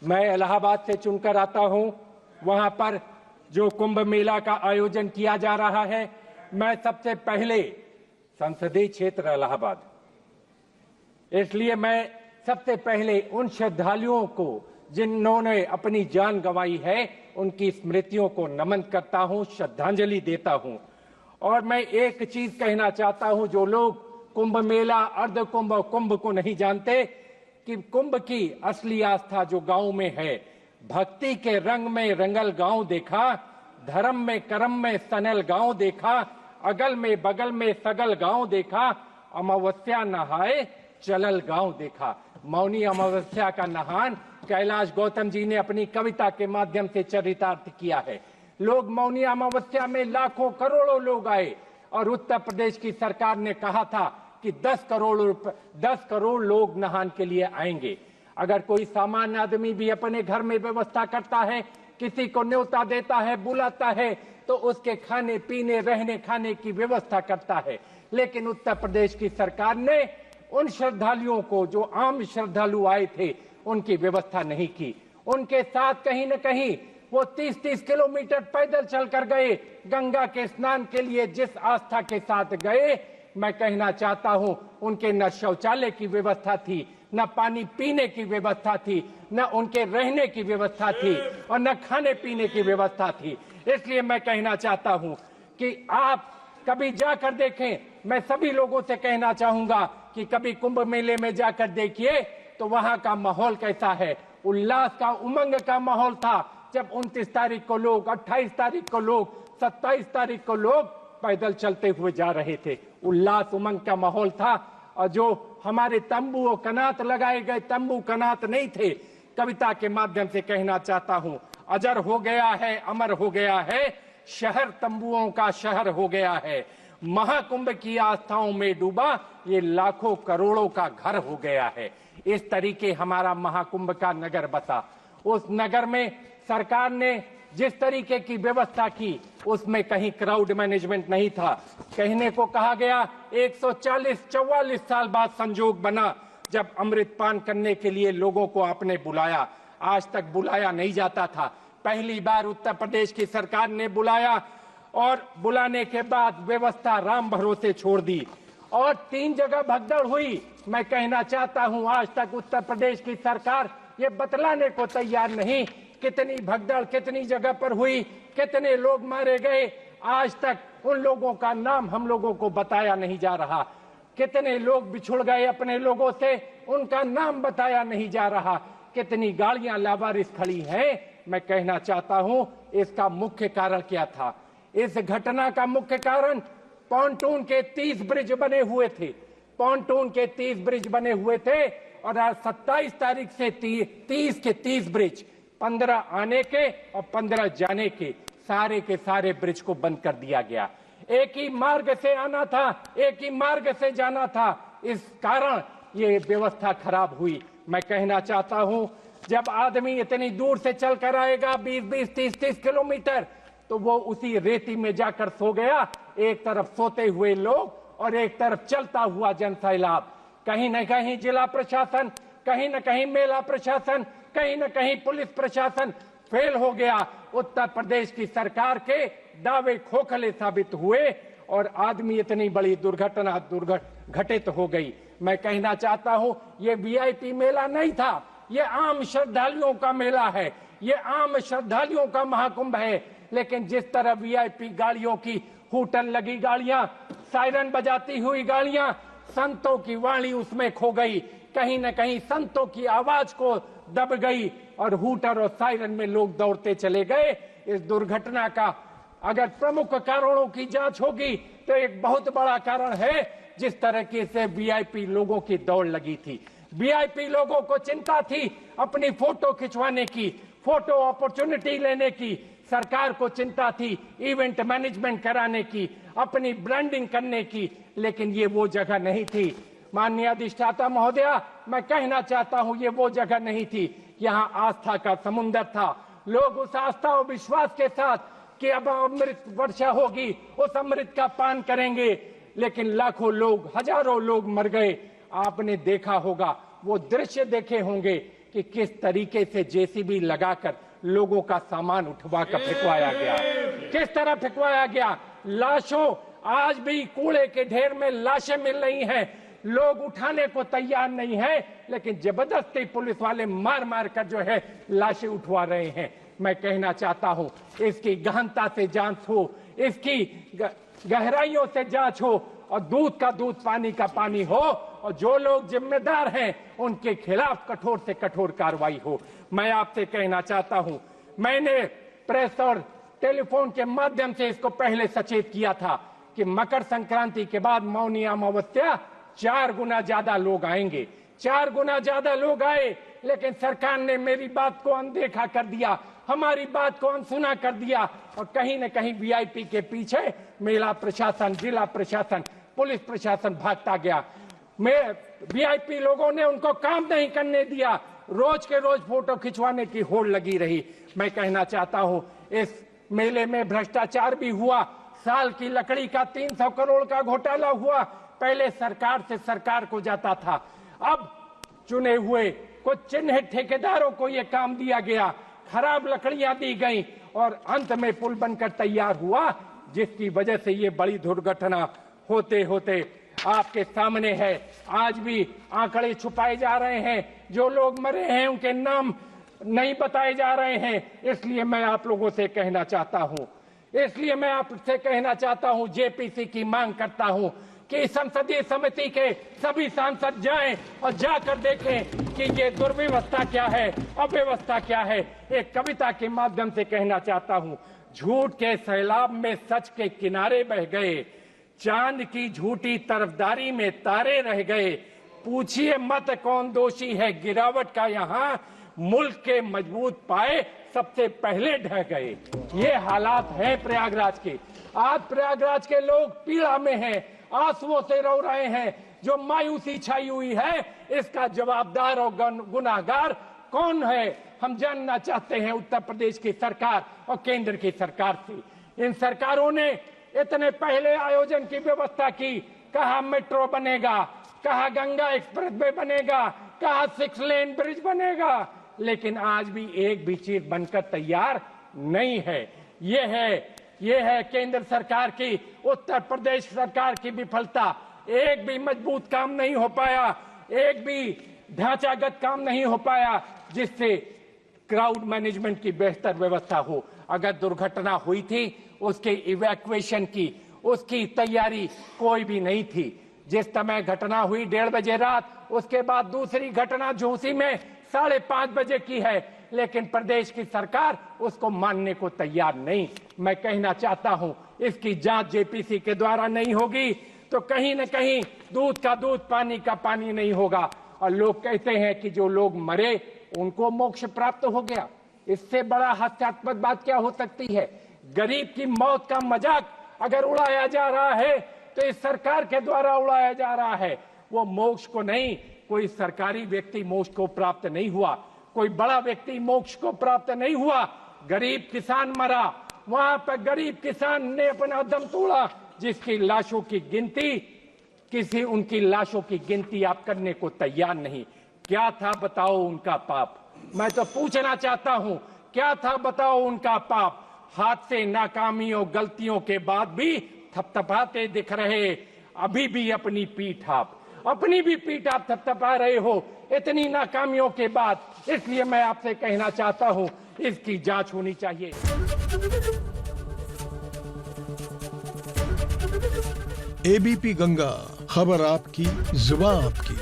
मैं इलाहाबाद से चुनकर आता हूं। वहां पर जो कुंभ मेला का आयोजन किया जा रहा है, मैं सबसे पहले संसदीय क्षेत्र इलाहाबाद, इसलिए मैं सबसे पहले उन श्रद्धालुओं को जिन्होंने अपनी जान गंवाई है, उनकी स्मृतियों को नमन करता हूं, श्रद्धांजलि देता हूं। और मैं एक चीज कहना चाहता हूं, जो लोग कुंभ मेला, अर्ध कुंभ और कुंभ को नहीं जानते, कि कुंभ की असली आस्था जो गांव में है, भक्ति के रंग में रंगल गांव देखा, धर्म में कर्म में सनल गांव देखा, अगल में बगल में सगल गांव देखा, अमावस्या नहाए चलल गांव देखा। मौनी अमावस्या का नहान कैलाश गौतम जी ने अपनी कविता के माध्यम से चरितार्थ किया है। लोग मौनी अमावस्या में लाखों करोड़ों लोग आए और उत्तर प्रदेश की सरकार ने कहा था कि 10 करोड़ लोग नहान के लिए आएंगे। अगर कोई सामान्य आदमी भी अपने घर में व्यवस्था करता है, किसी को न्योता देता है, बुलाता है, तो उसके खाने पीने रहने खाने की व्यवस्था करता है। लेकिन उत्तर प्रदेश की सरकार ने उन श्रद्धालुओं को, जो आम श्रद्धालु आए थे, उनकी व्यवस्था नहीं की। उनके साथ कहीं न कहीं वो 30-30 किलोमीटर पैदल चलकर गए गंगा के स्नान के लिए। जिस आस्था के साथ गए, मैं कहना चाहता हूं, उनके न शौचालय की व्यवस्था थी, न पानी पीने की व्यवस्था थी, न उनके रहने की व्यवस्था थी, और न खाने पीने की व्यवस्था थी। इसलिए मैं कहना चाहता हूं कि आप कभी जाकर देखें। मैं सभी लोगों से कहना चाहूंगा कि कभी कुंभ मेले में जाकर देखिए तो वहां का माहौल कैसा है। उल्लास का, उमंग का माहौल था। जब 29 तारीख को लोग, 28 तारीख को लोग, 27 तारीख को लोग पैदल चलते हुए जा रहे थे, उल्लास उमंग का माहौल था। और जो हमारे तंबू और कनात लगाए गए, तंबू कनात नहीं थे। कविता के माध्यम से कहना चाहता हूं, अजर हो गया है, अमर हो गया है, शहर तंबुओं का शहर हो गया है। महाकुंभ की आस्थाओं में डूबा ये लाखों करोड़ों का घर हो गया है। इस तरीके हमारा महाकुंभ का नगर बसा। उस नगर में सरकार ने जिस तरीके की व्यवस्था की, उसमें कहीं क्राउड मैनेजमेंट नहीं था। कहने को कहा गया 144 साल बाद संजोग बना जब अमृतपान करने के लिए लोगों को आपने बुलाया। आज तक बुलाया नहीं जाता था, पहली बार उत्तर प्रदेश की सरकार ने बुलाया, और बुलाने के बाद व्यवस्था राम भरोसे छोड़ दी और 3 जगह भगदड़ हुई। मैं कहना चाहता हूं, आज तक उत्तर प्रदेश की सरकार ये बतलाने को तैयार नहीं कितनी भगदड़ कितनी जगह पर हुई, कितने लोग मारे गए। आज तक उन लोगों का नाम हम लोगों को बताया नहीं जा रहा। कितने लोग बिछुड़ गए अपने लोगों से, उनका नाम बताया नहीं जा रहा। कितनी गाड़ियां लावारिस खड़ी हैं। मैं कहना चाहता हूं, इसका मुख्य कारण क्या था? इस घटना का मुख्य कारण पॉन्टून के 30 ब्रिज बने हुए थे। पॉन्टून के 30 ब्रिज बने हुए थे और आज 27 तारीख से 30 के 30 ब्रिज, 15 आने के और 15 जाने के सारे ब्रिज को बंद कर दिया गया। एक ही मार्ग से आना था, एक ही मार्ग से जाना था। इस कारण ये व्यवस्था खराब हुई। मैं कहना चाहता हूं, जब आदमी इतनी दूर से चलकर आएगा 20-20, 30-30 किलोमीटर, तो वो उसी रेती में जाकर सो गया। एक तरफ सोते हुए लोग और एक तरफ चलता हुआ जनसैलाब। कहीं न कहीं जिला प्रशासन, कहीं न कहीं मेला प्रशासन, कहीं न कहीं पुलिस प्रशासन फेल हो गया। उत्तर प्रदेश की सरकार के दावे खोखले साबित हुए और आदमी इतनी बड़ी दुर्घटना घटित हो गई। मैं कहना चाहता हूं, ये वीआईपी मेला नहीं था, ये आम श्रद्धालुओं का मेला है, ये आम श्रद्धालुओं का महाकुंभ है। लेकिन जिस तरह वीआईपी गाड़ियों की हूटन लगी गाड़ियां, सायरन बजाती हुई गाड़ियां, संतों की वाणी उसमें खो गई। कहीं न कहीं संतों की आवाज को दब गई और हूटर और सायरन में लोग दौड़ते चले गए। इस दुर्घटना का अगर प्रमुख कारणों की जांच होगी तो एक बहुत बड़ा कारण है जिस तरीके से वीआईपी लोगों की दौड़ लगी थी। वीआईपी लोगों को चिंता थी अपनी फोटो खिंचवाने की, फोटो अपॉर्चुनिटी लेने की। सरकार को चिंता थी इवेंट मैनेजमेंट कराने की, अपनी ब्रांडिंग करने की, लेकिन ये वो जगह नहीं थी। माननीय अधिष्ठाता महोदया, मैं कहना चाहता हूं, ये वो जगह नहीं थी। यहाँ आस्था का समुद्र था। लोग उस आस्था और विश्वास के साथ कि अब अमृत वर्षा होगी, उस अमृत का पान करेंगे, लेकिन लाखों लोग, हजारों लोग मर गए। आपने देखा होगा, वो दृश्य देखे होंगे कि किस तरीके से जेसीबी लगाकर लोगों का सामान उठवा कर फेंकवाया गया, किस तरह फेंकवाया गया। लाशों, आज भी कूड़े के ढेर में लाशें मिल रही हैं, लोग उठाने को तैयार नहीं है, लेकिन जबरदस्ती पुलिस वाले मार मार कर जो है लाशें उठवा रहे हैं। मैं कहना चाहता हूं, इसकी गहनता से जांच हो, इसकी गहराइयों से जांच हो, और दूध का दूध पानी का पानी हो, और जो लोग जिम्मेदार हैं उनके खिलाफ कठोर से कठोर कार्रवाई हो। मैं आपसे कहना चाहता हूं, मैंने प्रेस और टेलीफोन के माध्यम से इसको पहले सचेत किया था कि मकर संक्रांति के बाद मौनी अमावस्या 4 गुना ज्यादा लोग आएंगे, 4 गुना ज्यादा लोग आए, लेकिन सरकार ने मेरी बात को अनदेखा कर दिया, हमारी बात को अनसुना कर दिया, और कहीं न कहीं वीआईपी के पीछे मेला प्रशासन, जिला प्रशासन, पुलिस प्रशासन भागता गया। वीआईपी लोगों ने उनको काम नहीं करने दिया, रोज के रोज फोटो खिंचवाने की होड़ लगी रही। मैं कहना चाहता हूं, इस मेले में भ्रष्टाचार भी हुआ, साल की लकड़ी का 300 करोड़ का घोटाला हुआ। पहले सरकार से सरकार को जाता था, अब चुने हुए कुछ चिन्हित ठेकेदारों को यह काम दिया गया, खराब लकड़ियां दी गई, और अंत में पुल बनकर तैयार हुआ, जिसकी वजह से ये बड़ी दुर्घटना होते होते आपके सामने है। आज भी आंकड़े छुपाए जा रहे हैं, जो लोग मरे हैं उनके नाम नहीं बताए जा रहे हैं। इसलिए मैं आप लोगों से कहना चाहता हूं, इसलिए मैं आपसे कहना चाहता हूं, जेपीसी की मांग करता हूं कि संसदीय समिति के सभी सांसद जाएं और जाकर देखें कि ये दुर्व्यवस्था क्या है, अव्यवस्था क्या है। एक कविता के माध्यम से कहना चाहता हूं, झूठ के सैलाब में सच के किनारे बह गए, चांद की झूठी तरफदारी में तारे रह गए, पूछिए मत कौन दोषी है गिरावट का, यहाँ मुल्क के मजबूत पाए सबसे पहले ढह गए। ये हालात हैं प्रयागराज के। आज प्रयागराज के लोग पीड़ा में हैं, आंसुओं से रो रहे हैं। जो मायूसी छाई हुई है, इसका जवाबदार और गुनाहगार कौन है, हम जानना चाहते हैं उत्तर प्रदेश की सरकार और केंद्र की सरकार से। इन सरकारों ने इतने पहले आयोजन की व्यवस्था की, कहा मेट्रो बनेगा, कहा गंगा एक्सप्रेस वे बनेगा, कहा 6 लेन ब्रिज बनेगा, लेकिन आज भी एक भी चीज बनकर तैयार नहीं है। ये है केंद्र सरकार की, उत्तर प्रदेश सरकार की विफलता। एक भी मजबूत काम नहीं हो पाया, एक भी ढांचागत काम नहीं हो पाया जिससे क्राउड मैनेजमेंट की बेहतर व्यवस्था हो। अगर दुर्घटना हुई थी, उसके इवैक्यूएशन की, उसकी तैयारी कोई भी नहीं थी। जिस समय घटना हुई 1:30 बजे रात, उसके बाद दूसरी घटना झूसी में 5:30 बजे की है, लेकिन प्रदेश की सरकार उसको मानने को तैयार नहीं। मैं कहना चाहता हूं, इसकी जांच जेपीसी के द्वारा नहीं होगी तो कहीं न कहीं दूध का दूध पानी का पानी नहीं होगा। और लोग कहते हैं कि जो लोग मरे उनको मोक्ष प्राप्त हो गया। इससे बड़ा हास्यास्पद बात क्या हो सकती है। गरीब की मौत का मजाक अगर उड़ाया जा रहा है तो इस सरकार के द्वारा उड़ाया जा रहा है। वो मोक्ष को नहीं, कोई सरकारी व्यक्ति मोक्ष को प्राप्त नहीं हुआ, कोई बड़ा व्यक्ति मोक्ष को प्राप्त नहीं हुआ। गरीब किसान मरा, वहां पर गरीब किसान ने अपना दम तोड़ा, जिसकी लाशों की गिनती, उनकी लाशों की गिनती आप करने को तैयार नहीं। क्या था बताओ उनका पाप? मैं तो पूछना चाहता हूं, क्या था बताओ उनका पाप? हाथ से नाकामियों गलतियों के बाद भी थपथपाते दिख रहे, अभी भी अपनी पीठ आप थपथपा रहे हो इतनी नाकामियों के बाद। इसलिए मैं आपसे कहना चाहता हूं, इसकी जांच होनी चाहिए। एबीपी गंगा, खबर आपकी, जुबान आपकी।